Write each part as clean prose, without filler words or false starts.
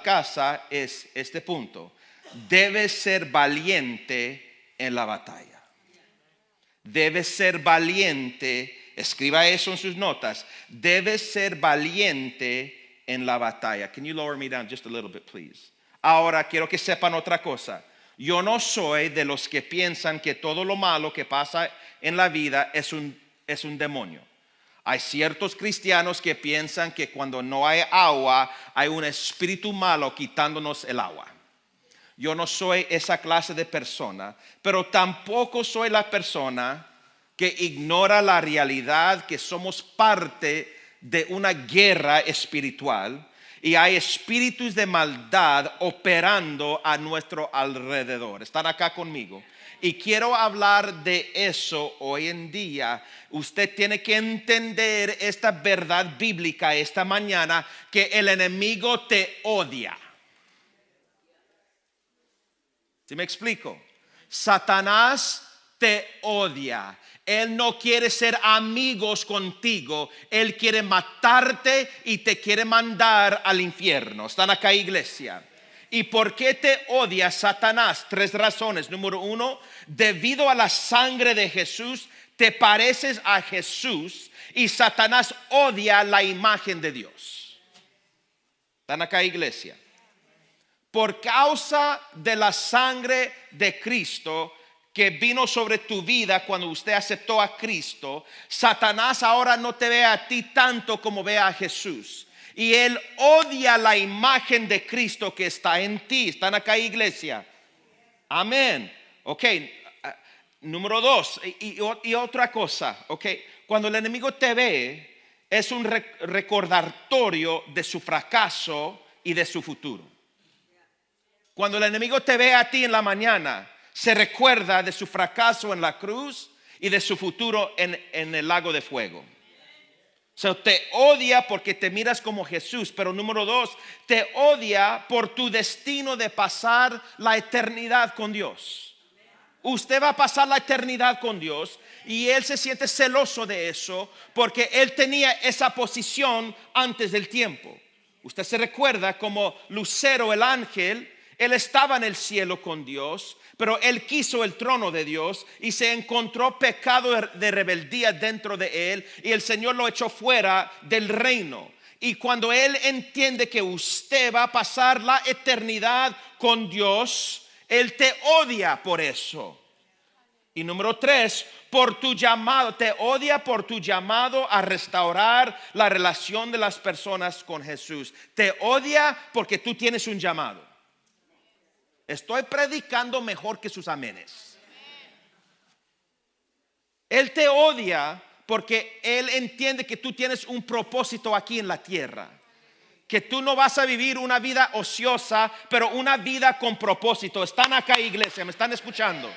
casa es este punto. Debes ser valiente en la batalla. Debes ser valiente. Escriba eso en sus notas. Debes ser valiente en la batalla. Can you lower me down just a little bit, please? Ahora quiero que sepan otra cosa. Yo no soy de los que piensan que todo lo malo que pasa en la vida es un demonio. Hay ciertos cristianos que piensan que cuando no hay agua, hay un espíritu malo quitándonos el agua. Yo no soy esa clase de persona, pero tampoco soy la persona que ignora la realidad que somos parte de una guerra espiritual y hay espíritus de maldad operando a nuestro alrededor. ¿Están acá conmigo? Y quiero hablar de eso hoy en día. Usted tiene que entender esta verdad bíblica esta mañana, que el enemigo te odia. ¿Sí me explico? Satanás te odia. Él no quiere ser amigos contigo. Él quiere matarte y te quiere mandar al infierno. ¿Están acá, iglesia? ¿Y por qué te odia Satanás? 3 razones. Número 1, debido a la sangre de Jesús, te pareces a Jesús y Satanás odia la imagen de Dios. ¿Están acá, iglesia? Por causa de la sangre de Cristo que vino sobre tu vida cuando usted aceptó a Cristo, Satanás ahora no te ve a ti tanto como ve a Jesús. Y él odia la imagen de Cristo que está en ti. ¿Están acá, iglesia? Amén. Ok. Número 2. Y otra cosa. Ok. Cuando el enemigo te ve, es un recordatorio de su fracaso y de su futuro. Cuando el enemigo te ve a ti en la mañana, se recuerda de su fracaso en la cruz y de su futuro en el lago de fuego. So, te odia porque te miras como Jesús, pero número 2, te odia por tu destino de pasar la eternidad con Dios. Usted va a pasar la eternidad con Dios y él se siente celoso de eso porque él tenía esa posición antes del tiempo. Usted se recuerda como Lucero, el ángel, él estaba en el cielo con Dios, pero él quiso el trono de Dios y se encontró pecado de rebeldía dentro de él y el Señor lo echó fuera del reino. Y cuando él entiende que usted va a pasar la eternidad con Dios, él te odia por eso. Y número 3, por tu llamado, te odia por tu llamado a restaurar la relación de las personas con Jesús. Te odia porque tú tienes un llamado. Estoy predicando mejor que sus amenes. Él te odia porque él entiende que tú tienes un propósito aquí en la tierra. Que tú no vas a vivir una vida ociosa, pero una vida con propósito. Están acá, iglesia, me están escuchando.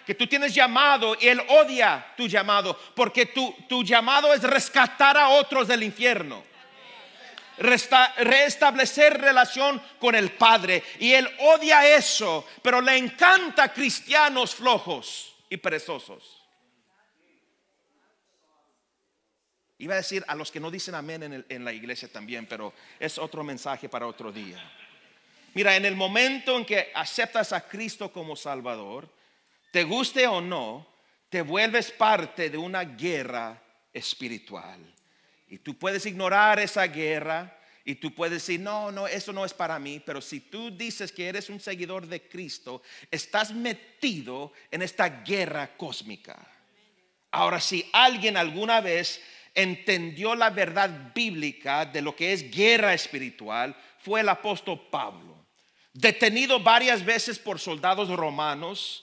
Que tú tienes llamado y él odia tu llamado porque tu llamado es rescatar a otros del infierno. Restablecer relación con el Padre y él odia eso, pero le encanta cristianos flojos y perezosos. Iba a decir a los que no dicen amén en la iglesia también, pero es otro mensaje para otro día. Mira, en el momento en que aceptas a Cristo como Salvador, te guste o no, te vuelves parte de una guerra espiritual. Y tú puedes ignorar esa guerra y tú puedes decir, no, eso no es para mí. Pero si tú dices que eres un seguidor de Cristo, estás metido en esta guerra cósmica. Ahora, si alguien alguna vez entendió la verdad bíblica de lo que es guerra espiritual, fue el apóstol Pablo. Detenido varias veces por soldados romanos,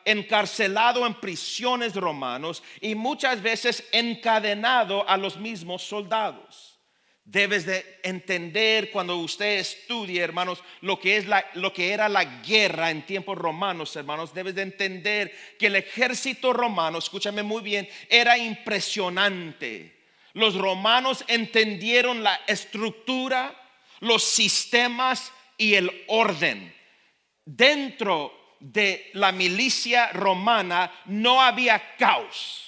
encarcelado en prisiones romanos y muchas veces encadenado a los mismos soldados. Debes de entender cuando usted estudie, hermanos, lo que era la guerra en tiempos romanos, hermanos. Debes de entender que el ejército romano, escúchame muy bien, era impresionante. Los romanos entendieron la estructura, los sistemas y el orden. Dentro de la milicia romana no había caos,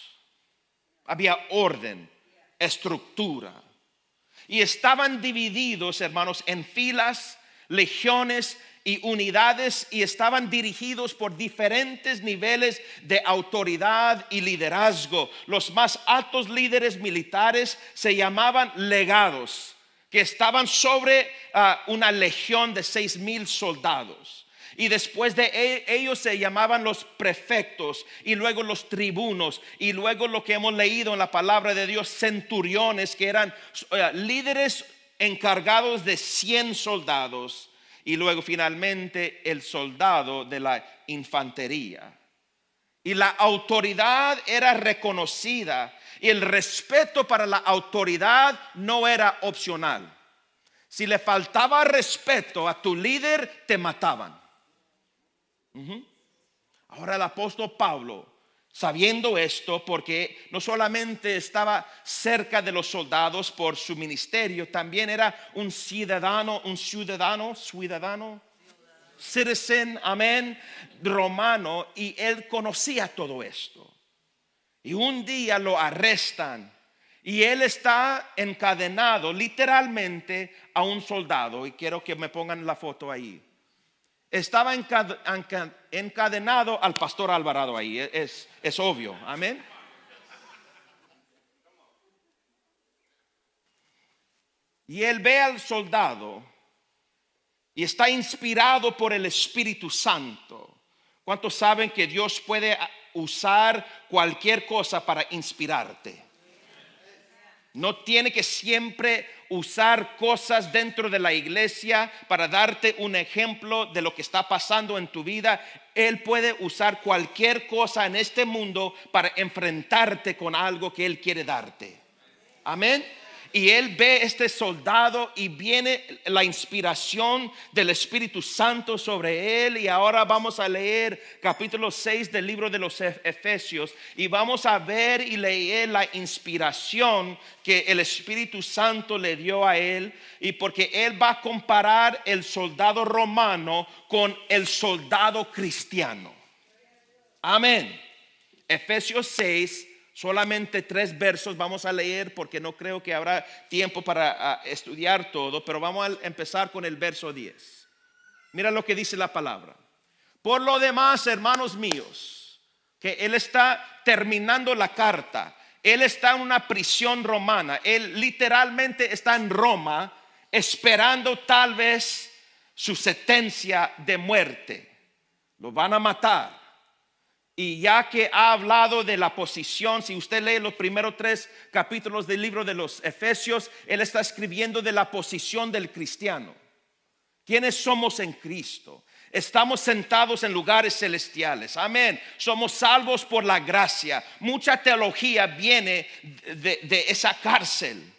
había orden, estructura. y estaban divididos, hermanos, en filas, legiones y unidades, y estaban dirigidos por diferentes niveles de autoridad y liderazgo. Los más altos líderes militares se llamaban legados, que estaban sobre una legión de 6,000 soldados. Y después de ellos se llamaban los prefectos, y luego los tribunos, y luego lo que hemos leído en la palabra de Dios, centuriones, que eran líderes encargados de 100 soldados, y luego finalmente el soldado de la infantería. Y la autoridad era reconocida, y el respeto para la autoridad no era opcional. Si le faltaba respeto a tu líder, te mataban. Ahora el apóstol Pablo, sabiendo esto, porque no solamente estaba cerca de los soldados por su ministerio, también era un ciudadano, citizen, amén, romano, y él conocía todo esto. Y un día lo arrestan y él está encadenado literalmente a un soldado, y quiero que me pongan la foto ahí. Estaba encadenado al pastor Alvarado ahí, es obvio, amén. Y él ve al soldado y está inspirado por el Espíritu Santo. ¿Cuántos saben que Dios puede usar cualquier cosa para inspirarte? No tiene que siempre usar cosas dentro de la iglesia para darte un ejemplo de lo que está pasando en tu vida. Él puede usar cualquier cosa en este mundo para enfrentarte con algo que Él quiere darte. Amén. Y él ve este soldado y viene la inspiración del Espíritu Santo sobre él. Y ahora vamos a leer capítulo 6 del libro de los Efesios. Y vamos a ver y leer la inspiración que el Espíritu Santo le dio a él. Y porque él va a comparar el soldado romano con el soldado cristiano. Amén. Efesios 6. Solamente 3 versos vamos a leer porque no creo que habrá tiempo para estudiar todo, pero vamos a empezar con el verso 10. Mira lo que dice la palabra. Por lo demás, hermanos míos, que él está terminando la carta. Él está en una prisión romana. Él literalmente está en Roma esperando tal vez su sentencia de muerte. Lo van a matar. Y ya que ha hablado de la posición, si usted lee los primeros 3 capítulos del libro de los Efesios, él está escribiendo de la posición del cristiano. ¿Quiénes somos en Cristo? Estamos sentados en lugares celestiales. Amén. Somos salvos por la gracia. Mucha teología viene de esa cárcel.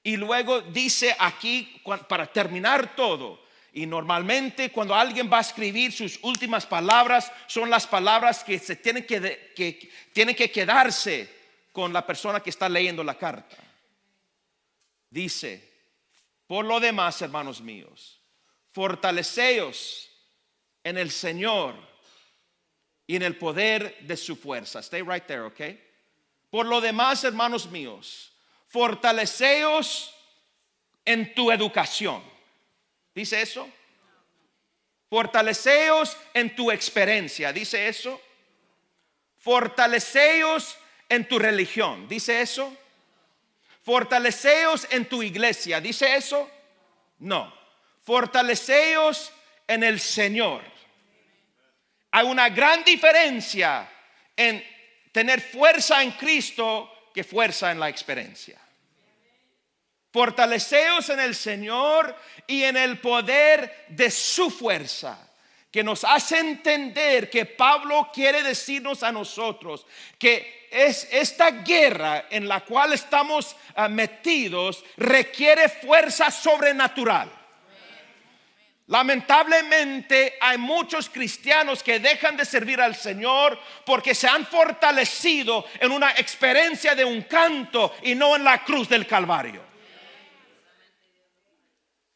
Y luego dice aquí, para terminar todo, y normalmente cuando alguien va a escribir sus últimas palabras, son las palabras que se tienen que quedarse con la persona que está leyendo la carta. Dice, por lo demás, hermanos míos, fortaleceos en el Señor y en el poder de su fuerza. Stay right there, okay? Por lo demás, hermanos míos, fortaleceos en tu educación. ¿Dice eso? Fortaleceos en tu experiencia. ¿Dice eso? Fortaleceos en tu religión. ¿Dice eso? Fortaleceos en tu iglesia. ¿Dice eso? No. Fortaleceos en el Señor. Hay una gran diferencia en tener fuerza en Cristo que fuerza en la experiencia. Fortaleceos en el Señor y en el poder de su fuerza, que nos hace entender que Pablo quiere decirnos a nosotros que es esta guerra en la cual estamos metidos requiere fuerza sobrenatural. Lamentablemente hay muchos cristianos que dejan de servir al Señor porque se han fortalecido en una experiencia de un canto y no en la cruz del Calvario.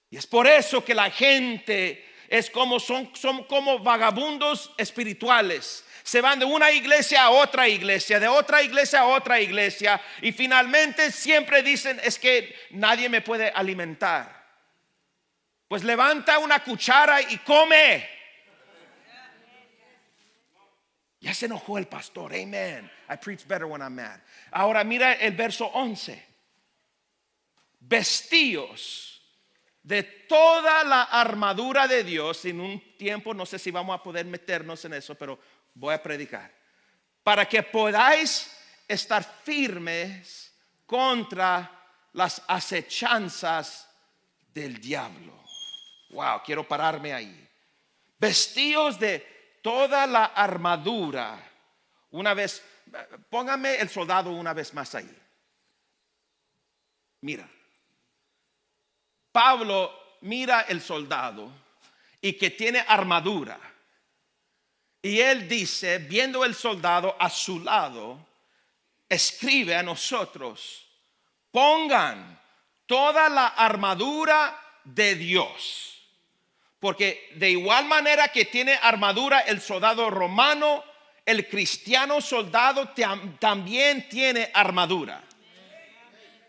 Y es por eso que la gente Es como son como vagabundos espirituales. Se van de una iglesia a otra iglesia, de otra iglesia a otra iglesia, y finalmente siempre dicen, es que nadie me puede alimentar. Pues levanta una cuchara y come. Ya se enojó el pastor, amen. I preach better when I'm mad. Ahora mira el verso 11. Vestíos de toda la armadura de Dios. En un tiempo no sé si vamos a poder meternos en eso, pero voy a predicar. Para que podáis estar firmes contra las acechanzas del diablo. Wow, quiero pararme ahí. Vestíos de toda la armadura. Una vez, póngame el soldado una vez más ahí. Mira. Pablo mira el soldado y que tiene armadura. Y él dice, viendo el soldado a su lado, escribe a nosotros, pongan toda la armadura de Dios. Porque de igual manera que tiene armadura el soldado romano, el cristiano soldado también tiene armadura.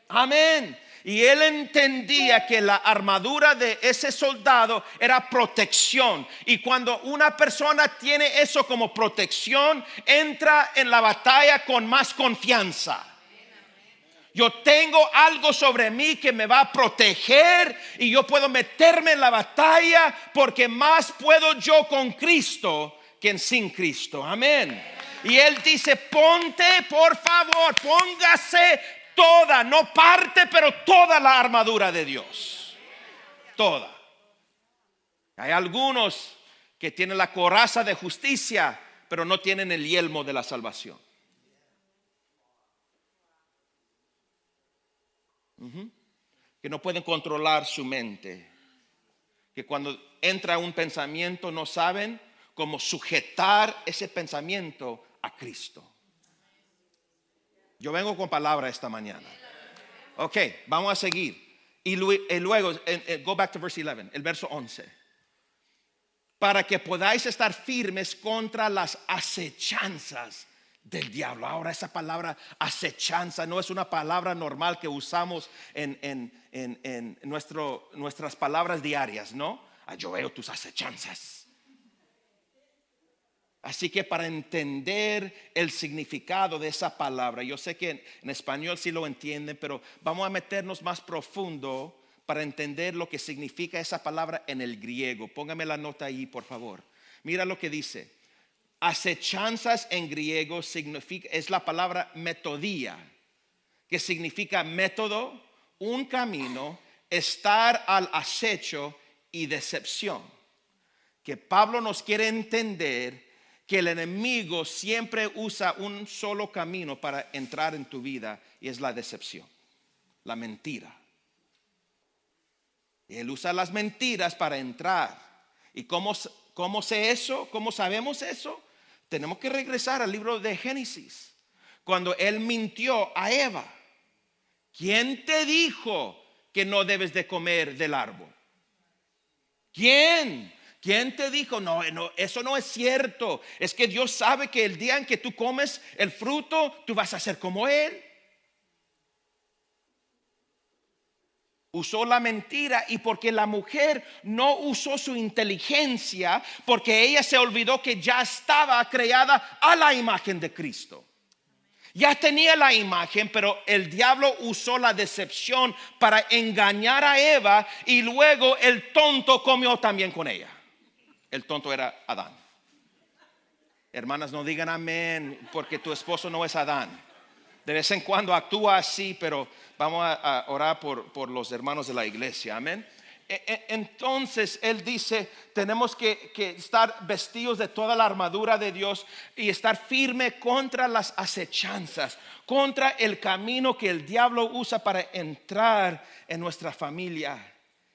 Amén. Y él entendía que la armadura de ese soldado era protección. Y cuando una persona tiene eso como protección, entra en la batalla con más confianza. Yo tengo algo sobre mí que me va a proteger y yo puedo meterme en la batalla porque más puedo yo con Cristo que sin Cristo. Amén. Y él dice, ponte, por favor, póngase toda, no parte, pero toda la armadura de Dios. Toda. Hay algunos que tienen la coraza de justicia, pero no tienen el yelmo de la salvación. Que no pueden controlar su mente. Que cuando entra un pensamiento no saben cómo sujetar ese pensamiento a Cristo. Yo vengo con palabra esta mañana. Ok, vamos a seguir. Y luego, go back to verse 11, el verso 11. Para que podáis estar firmes contra las acechanzas del diablo. Ahora esa palabra acechanza no es una palabra normal que usamos en nuestras palabras diarias, ¿no? Yo veo tus acechanzas. Así que para entender el significado de esa palabra, yo sé que en español sí lo entienden, pero vamos a meternos más profundo para entender lo que significa esa palabra en el griego. Póngame la nota ahí, por favor. Mira lo que dice. Acechanzas en griego es la palabra metodía, que significa método, un camino, estar al acecho y decepción. Que Pablo nos quiere entender que el enemigo siempre usa un solo camino para entrar en tu vida y es la decepción, la mentira. Y él usa las mentiras para entrar. ¿Y cómo sé eso? ¿Cómo sabemos eso? Tenemos que regresar al libro de Génesis, cuando él mintió a Eva. ¿Quién te dijo que no debes de comer del árbol? ¿Quién? ¿Quién te dijo? No, eso no es cierto. Es que Dios sabe que el día en que tú comes el fruto, tú vas a ser como Él. Usó la mentira y porque la mujer no usó su inteligencia, porque ella se olvidó que ya estaba creada a la imagen de Cristo. Ya tenía la imagen, pero el diablo usó la decepción para engañar a Eva y luego el tonto comió también con ella. El tonto era Adán. Hermanas, no digan amén porque tu esposo no es Adán. De vez en cuando actúa así, pero vamos a orar por los hermanos de la iglesia. Amén. Entonces él dice, tenemos que estar vestidos de toda la armadura de Dios y estar firme contra las acechanzas, contra el camino que el diablo usa para entrar en nuestra familia,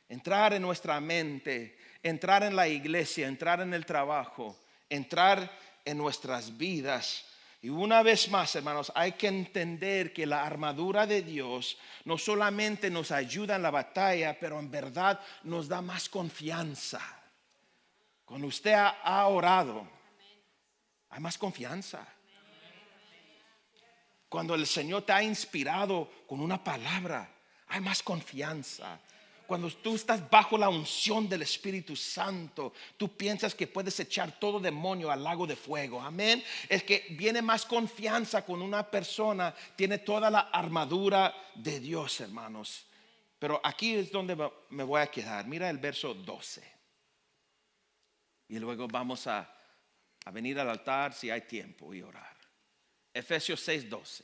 entrar en nuestra mente, entrar en la iglesia, entrar en el trabajo, entrar en nuestras vidas. Y una vez más, hermanos, hay que entender que la armadura de Dios no solamente nos ayuda en la batalla, pero en verdad nos da más confianza. Cuando usted ha orado, hay más confianza. Cuando el Señor te ha inspirado con una palabra, hay más confianza. Cuando tú estás bajo la unción del Espíritu Santo, tú piensas que puedes echar todo demonio al lago de fuego. Amén. Es que viene más confianza con una persona, tiene toda la armadura de Dios, hermanos. Pero aquí es donde me voy a quedar. Mira el verso 12. Y luego vamos a venir al altar si hay tiempo y orar. Efesios 6:12.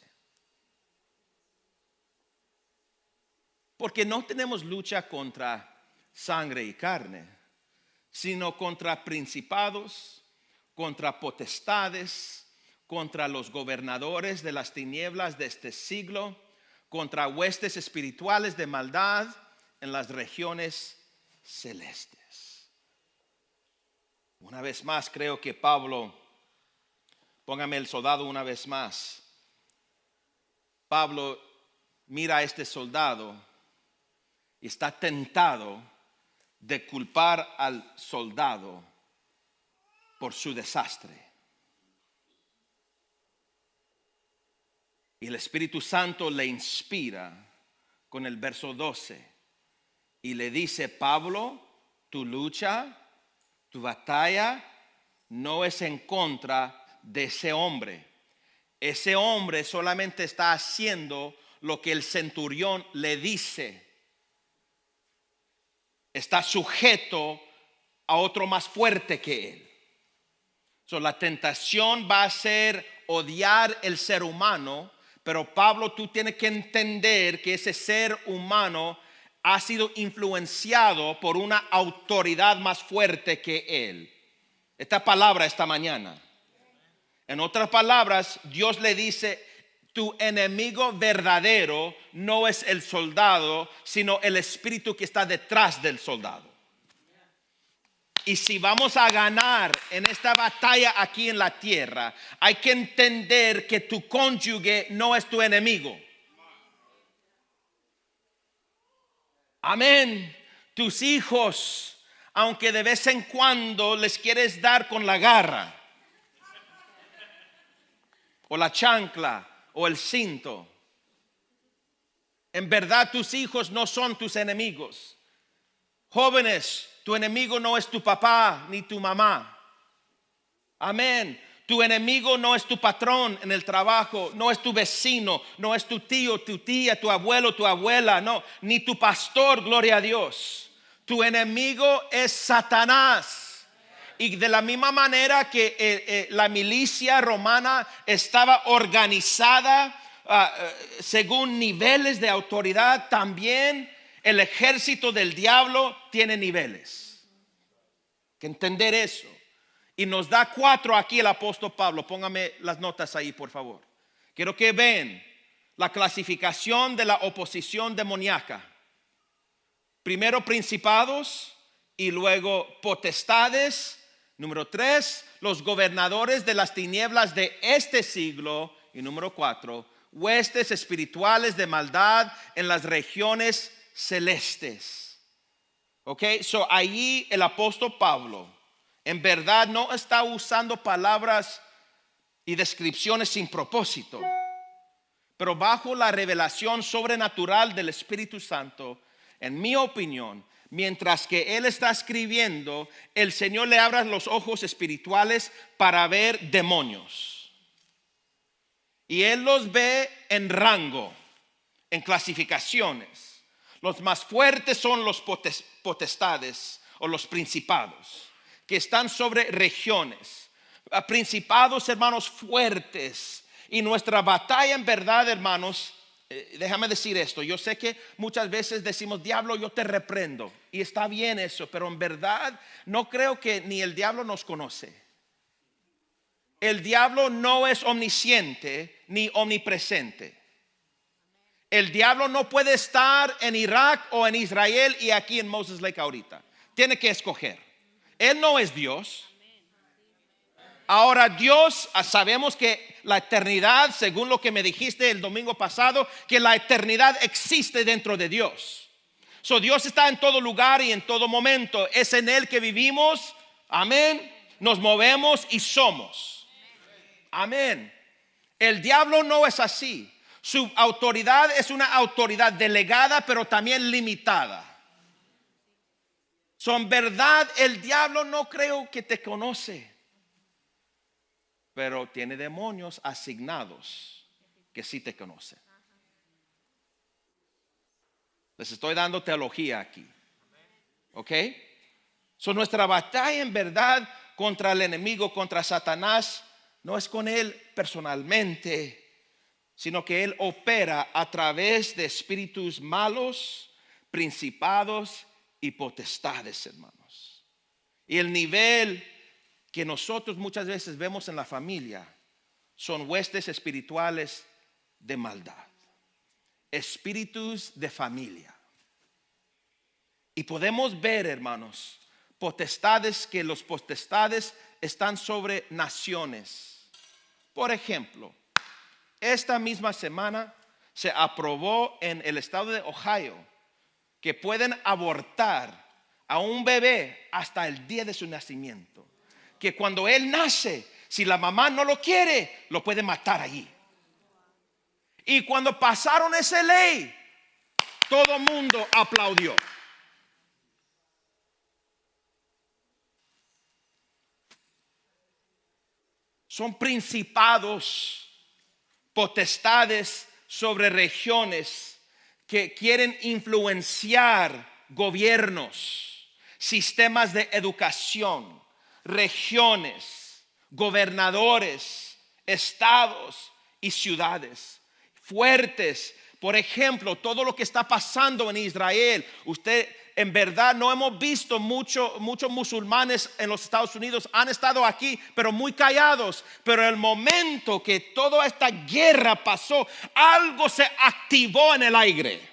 Porque no tenemos lucha contra sangre y carne, sino contra principados, contra potestades, contra los gobernadores de las tinieblas de este siglo, contra huestes espirituales de maldad en las regiones celestes. Una vez más creo que Pablo, póngame el soldado una vez más. Pablo mira a este soldado y está tentado de culpar al soldado por su desastre. Y el Espíritu Santo le inspira con el verso 12 y le dice: Pablo, tu lucha, tu batalla no es en contra de ese hombre. Ese hombre solamente está haciendo lo que el centurión le dice. Está sujeto a otro más fuerte que él. La tentación va a ser odiar el ser humano, pero Pablo, tú tienes que entender que ese ser humano ha sido influenciado por una autoridad más fuerte que él. Esta palabra esta mañana. En otras palabras, Dios le dice: tu enemigo verdadero no es el soldado, sino el espíritu que está detrás del soldado. Y si vamos a ganar en esta batalla aquí en la tierra, hay que entender que tu cónyuge no es tu enemigo. Amén. Tus hijos, aunque de vez en cuando les quieres dar con la garra, o la chancla, o el cinto, en verdad tus hijos no son tus enemigos. Jóvenes, tu enemigo no es tu papá ni tu mamá. Amén. Tu enemigo no es tu patrón en el trabajo, no es tu vecino, no es tu tío, tu tía, tu abuelo, tu abuela, no, ni tu pastor, gloria a Dios. Tu enemigo es Satanás. Y de la misma manera que la milicia romana estaba organizada según niveles de autoridad, también el ejército del diablo tiene niveles. Hay que entender eso. Y nos da 4 aquí el apóstol Pablo. Póngame las notas ahí, por favor. Quiero que vean la clasificación de la oposición demoníaca. Primero principados y luego potestades. Número 3, los gobernadores de las tinieblas de este siglo. Y número 4, huestes espirituales de maldad en las regiones celestes. Ok, allí el apóstol Pablo en verdad no está usando palabras y descripciones sin propósito, pero bajo la revelación sobrenatural del Espíritu Santo, en mi opinión, mientras que él está escribiendo, el Señor le abre los ojos espirituales para ver demonios. Y él los ve en rango, en clasificaciones. Los más fuertes son los potestades o los principados, que están sobre regiones. Principados, hermanos, fuertes. Y nuestra batalla en verdad, hermanos, déjame decir esto. Yo sé que muchas veces decimos: diablo, yo te reprendo. Y está bien eso, pero en verdad no creo que ni el diablo nos conoce. El diablo no es omnisciente ni omnipresente. El diablo no puede estar en Irak o en Israel y aquí en Moses Lake ahorita. Tiene que escoger. Él no es Dios. Ahora Dios, sabemos que la eternidad, según lo que me dijiste el domingo pasado, que la eternidad existe dentro de Dios. Dios está en todo lugar y en todo momento. Es en Él que vivimos, Amén. Nos movemos y somos. Amén. El diablo no es así. Su autoridad es una autoridad delegada, pero también limitada. Son verdad, el diablo no creo que te conoce, pero tiene demonios asignados que sí te conocen. Les estoy dando teología aquí. ¿Ok? So, nuestra batalla en verdad contra el enemigo, contra Satanás, no es con él personalmente, sino que él opera a través de espíritus malos, principados y potestades, hermanos. Y el nivel que nosotros muchas veces vemos en la familia son huestes espirituales de maldad, espíritus de familia. Y podemos ver, hermanos, potestades, que los potestades están sobre naciones. Por ejemplo, esta misma semana se aprobó en el estado de Ohio que pueden abortar a un bebé hasta el día de su nacimiento. Que cuando él nace, si la mamá no lo quiere, lo puede matar allí. Y cuando pasaron esa ley, todo el mundo aplaudió. Son principados, potestades sobre regiones que quieren influenciar gobiernos, sistemas de educación, regiones, gobernadores, estados y ciudades fuertes. Por ejemplo, todo lo que está pasando en Israel. Usted, en verdad, no hemos visto muchos musulmanes en los Estados Unidos. Han estado aquí, pero muy callados. Pero el momento que toda esta guerra pasó, algo se activó en el aire.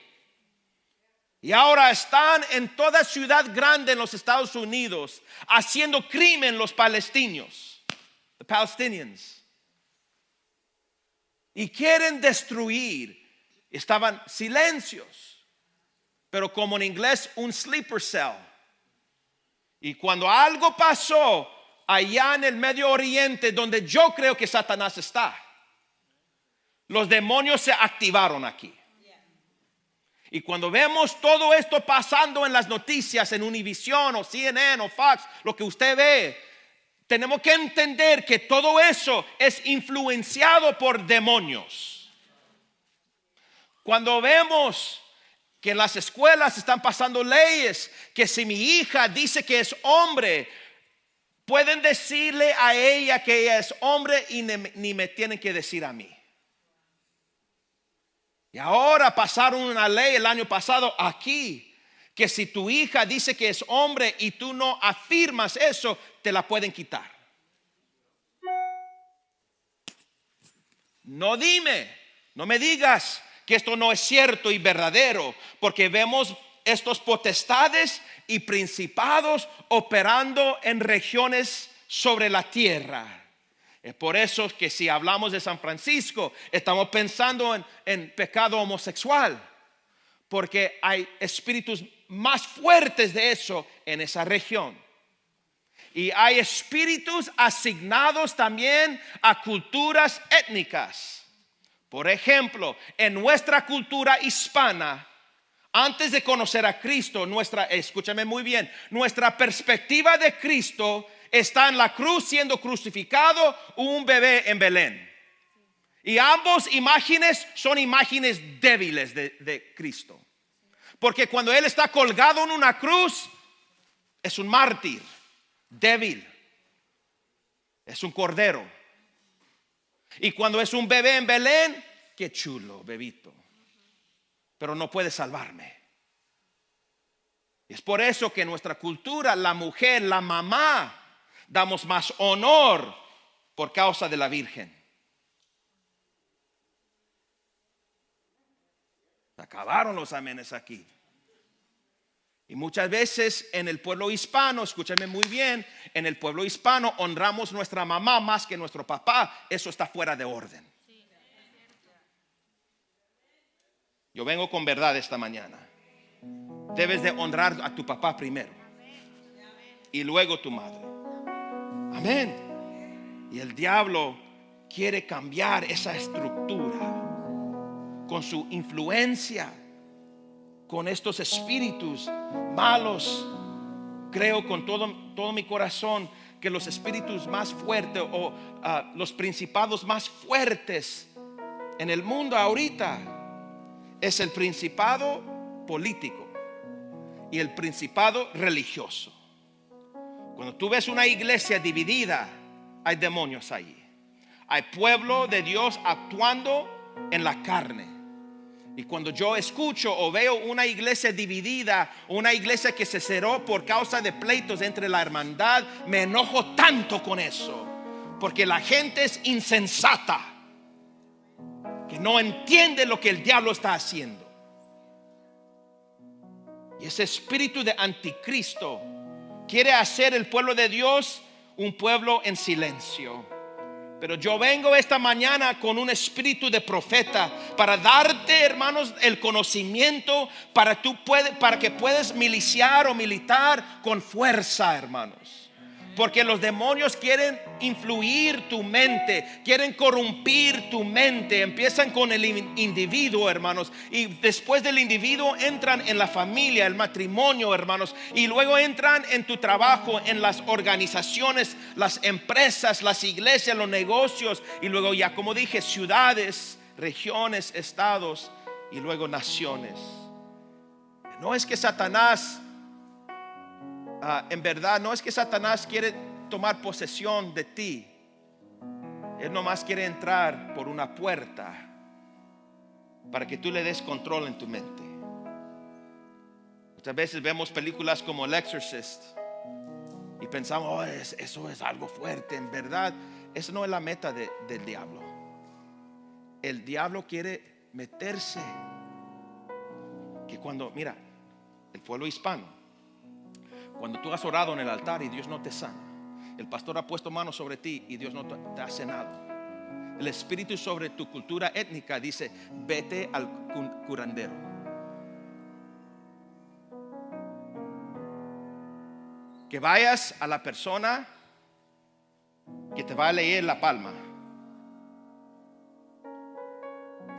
Y ahora están en toda ciudad grande en los Estados Unidos haciendo crimen los palestinos, the Palestinians. Y quieren destruir. Estaban silencios, pero como en inglés un sleeper cell. Y cuando algo pasó allá en el Medio Oriente, donde yo creo que Satanás está, los demonios se activaron aquí. Y cuando vemos todo esto pasando en las noticias, en Univision o CNN o Fox, lo que usted ve, tenemos que entender que todo eso es influenciado por demonios. Cuando vemos que en las escuelas están pasando leyes que si mi hija dice que es hombre, pueden decirle a ella que ella es hombre y ni me tienen que decir a mí. Y ahora pasaron una ley el año pasado aquí, que si tu hija dice que es hombre y tú no afirmas eso, te la pueden quitar. No me digas que esto no es cierto y verdadero, porque vemos estos potestades y principados operando en regiones sobre la tierra. Es por eso que si hablamos de San Francisco, estamos pensando en pecado homosexual, porque hay espíritus más fuertes de eso en esa región. Y hay espíritus asignados también a culturas étnicas. Por ejemplo, en nuestra cultura hispana, antes de conocer a Cristo, escúchame muy bien, nuestra perspectiva de Cristo está en la cruz siendo crucificado un bebé en Belén. Y ambos imágenes son imágenes débiles de Cristo. Porque cuando Él está colgado en una cruz, es un mártir, débil, es un cordero. Y cuando es un bebé en Belén, qué chulo, bebito, pero no puede salvarme. Es por eso que en nuestra cultura, la mujer, la mamá, damos más honor por causa de la Virgen. Se acabaron los amenes aquí. Y muchas veces en el pueblo hispano, escúchame muy bien, en el pueblo hispano honramos nuestra mamá más que nuestro papá. Eso está fuera de orden. Yo vengo con verdad esta mañana. Debes de honrar a tu papá primero y luego tu madre. Amén. Y el diablo quiere cambiar esa estructura con su influencia, con estos espíritus malos. Creo con todo mi corazón que los espíritus más fuertes o los principados más fuertes en el mundo ahorita es el principado político y el principado religioso. Cuando tú ves una iglesia dividida, hay demonios ahí. Hay pueblo de Dios actuando en la carne. Y cuando yo escucho o veo una iglesia dividida, una iglesia que se cerró por causa de pleitos entre la hermandad, me enojo tanto con eso, porque la gente es insensata, que no entiende lo que el diablo está haciendo. Y ese espíritu de anticristo quiere hacer el pueblo de Dios un pueblo en silencio. Pero yo vengo esta mañana con un espíritu de profeta para darte, hermanos, el conocimiento para que puedas miliciar o militar con fuerza, hermanos. Porque los demonios quieren influir tu mente, quieren corrompir tu mente. Empiezan con el individuo, hermanos, y después del individuo entran en la familia, el matrimonio, hermanos, y luego entran en tu trabajo, en las organizaciones, las empresas, las iglesias, los negocios, y luego ya, como dije, ciudades, regiones, estados y luego naciones. No es que Satanás en verdad, no es que Satanás quiere tomar posesión de ti. Él nomás quiere entrar por una puerta para que tú le des control en tu mente. Muchas veces vemos películas como El Exorcist y pensamos, eso es algo fuerte. En verdad, eso no es la meta del diablo. El diablo quiere meterse. Que cuando, mira, el pueblo hispano, cuando tú has orado en el altar y Dios no te sana, el pastor ha puesto manos sobre ti y Dios no te ha sanado, el espíritu sobre tu cultura étnica dice: vete al curandero. Que vayas a la persona que te va a leer la palma,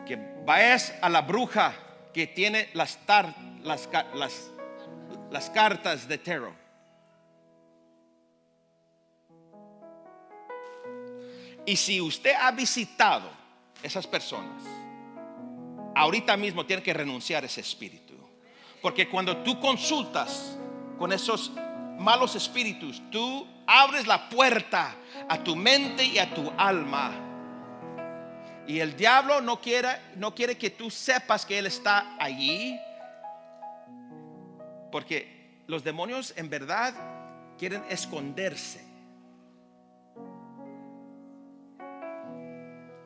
que vayas a la bruja que tiene las cartas de tarot. Y si usted ha visitado esas personas, ahorita mismo tiene que renunciar a ese espíritu. Porque cuando tú consultas con esos malos espíritus, tú abres la puerta a tu mente y a tu alma. Y el diablo no quiere que tú sepas que él está allí. Porque los demonios en verdad quieren esconderse.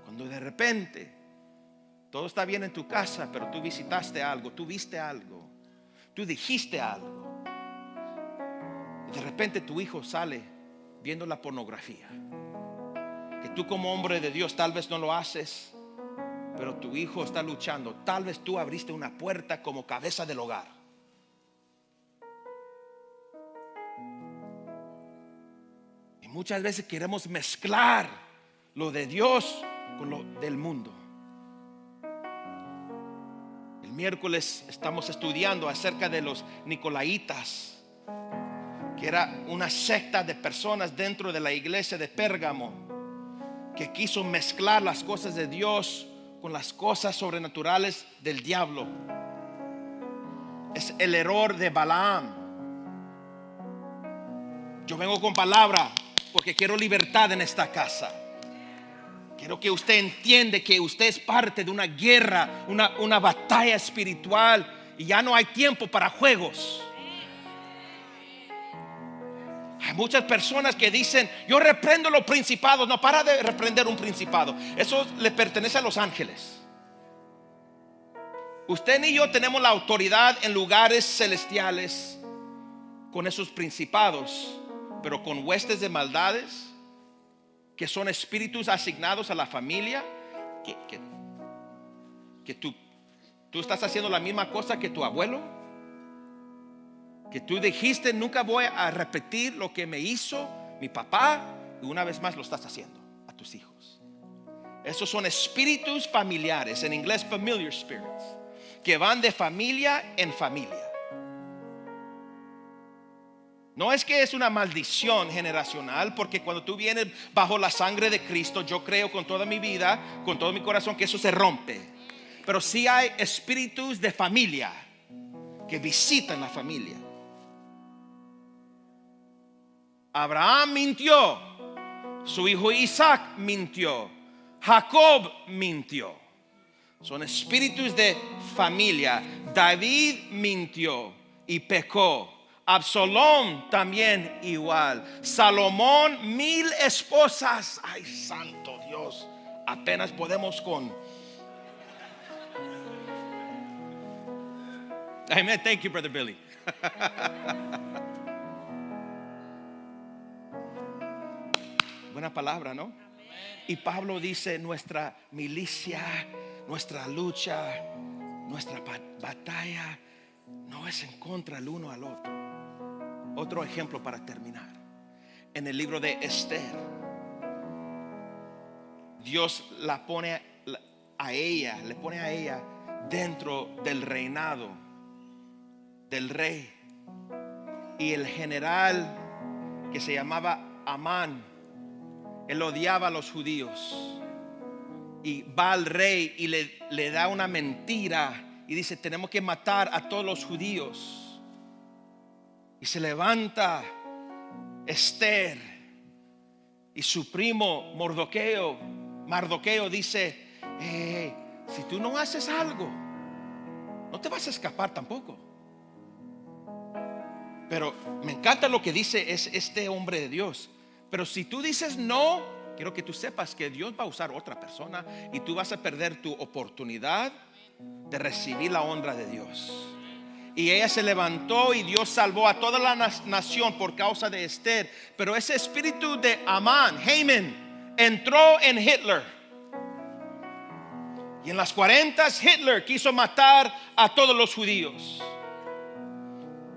Cuando de repente todo está bien en tu casa, pero tú visitaste algo, tú viste algo, tú dijiste algo, y de repente tu hijo sale viendo la pornografía, que tú como hombre de Dios tal vez no lo haces, pero tu hijo está luchando. Tal vez tú abriste una puerta como cabeza del hogar. Muchas veces queremos mezclar lo de Dios con lo del mundo. El miércoles estamos estudiando acerca de los Nicolaitas, que era una secta de personas dentro de la iglesia de Pérgamo que quiso mezclar las cosas de Dios con las cosas sobrenaturales del diablo. Es el error de Balaam. Yo vengo con palabra porque quiero libertad en esta casa. Quiero que usted entienda que usted es parte de una guerra, una batalla espiritual, y ya no hay tiempo para juegos. Hay muchas personas que dicen: yo reprendo los principados. No, para de reprender un principado. Eso le pertenece a los ángeles. Usted ni yo tenemos la autoridad en lugares celestiales con esos principados, pero con huestes de maldades, que son espíritus asignados a la familia, que tú estás haciendo la misma cosa que tu abuelo, que tú dijiste: nunca voy a repetir lo que me hizo mi papá, Y una vez más lo estás haciendo a tus hijos. Esos son espíritus familiares, en inglés familiar spirits, que van de familia en familia. No es que es una maldición generacional, porque cuando tú vienes bajo la sangre de Cristo, yo creo con toda mi vida, con todo mi corazón, que eso se rompe. Pero sí hay espíritus de familia que visitan la familia. Abraham mintió, su hijo Isaac mintió, Jacob mintió. Son espíritus de familia. David mintió y pecó. Absalón también igual. Salomón 1000 esposas. Ay, santo Dios. Apenas podemos con. Amen. Thank you, Brother Billy. Buena palabra, ¿no? Y Pablo dice, nuestra milicia, nuestra lucha, nuestra batalla no es en contra el uno al otro. Otro ejemplo para terminar. En el libro de Esther, Dios la pone a ella, le pone a ella dentro del reinado del rey. Y el general que se llamaba Amán, él odiaba a los judíos. Y va al rey y le da una mentira y dice, tenemos que matar a todos los judíos. Y se levanta Esther y su primo Mardoqueo dice, si tú no haces algo, no te vas a escapar tampoco. Pero me encanta lo que dice este hombre de Dios. Pero si tú dices no, quiero que tú sepas que Dios va a usar otra persona y tú vas a perder tu oportunidad de recibir la honra de Dios. Y ella se levantó y Dios salvó a toda la nación por causa de Esther. Pero ese espíritu de Amán, Haman, entró en Hitler. Y en las 40 Hitler quiso matar a todos los judíos.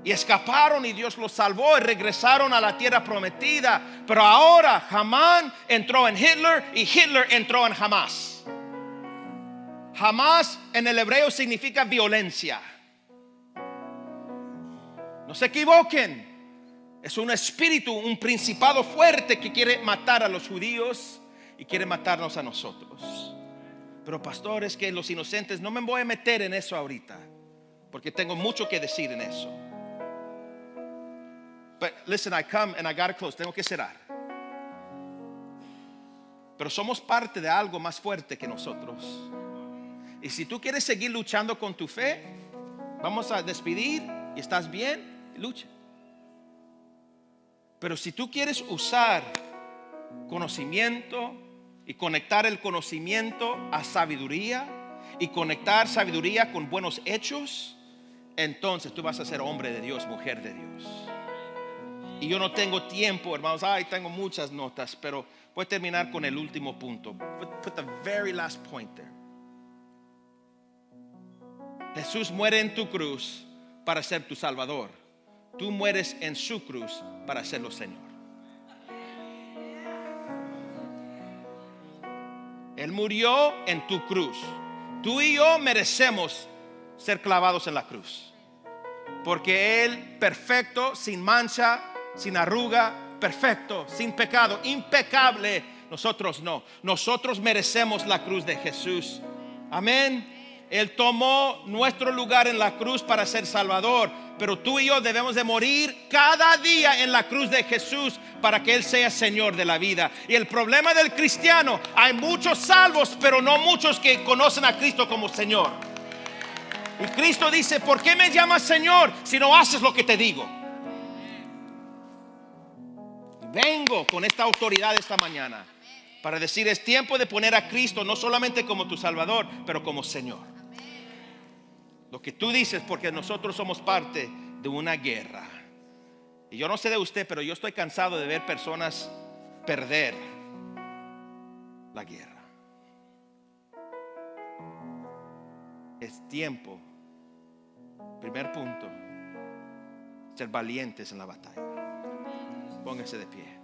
Y escaparon y Dios los salvó y regresaron a la tierra prometida. Pero ahora Amán entró en Hitler y Hitler entró en Hamas. Hamas en el hebreo significa violencia. No se equivoquen. Es un espíritu, un principado fuerte que quiere matar a los judíos y quiere matarnos a nosotros. Pero pastor, es que los inocentes, no me voy a meter en eso ahorita, porque tengo mucho que decir en eso. But listen, I come and I gotta close. Tengo que cerrar. Pero somos parte de algo más fuerte que nosotros. Y si tú quieres seguir luchando con tu fe, vamos a despedir y estás bien. Lucha. Pero si tú quieres usar conocimiento y conectar el conocimiento a sabiduría y conectar sabiduría con buenos hechos, entonces tú vas a ser hombre de Dios, mujer de Dios. Y yo no tengo tiempo, hermanos. Tengo muchas notas, pero voy a terminar con el último punto. Put the very last point there. Jesús muere en tu cruz para ser tu Salvador. Tú mueres en su cruz para serlo Señor. Él murió en tu cruz. Tú y yo merecemos ser clavados en la cruz, porque Él, perfecto, sin mancha, sin arruga, perfecto, sin pecado, impecable. Nosotros no. Nosotros merecemos la cruz de Jesús. Amén. Él tomó nuestro lugar en la cruz para ser Salvador. Pero tú y yo debemos de morir cada día en la cruz de Jesús para que Él sea Señor de la vida. Y el problema del cristiano, hay muchos salvos, pero no muchos que conocen a Cristo como Señor. Y Cristo dice, ¿por qué me llamas Señor si no haces lo que te digo? Vengo con esta autoridad esta mañana para decir, es tiempo de poner a Cristo no solamente como tu Salvador, pero como Señor. Lo que tú dices, porque nosotros somos parte de una guerra. Y yo no sé de usted, pero yo estoy cansado de ver personas perder la guerra. Es tiempo, primer punto, ser valientes en la batalla. Póngase de pie.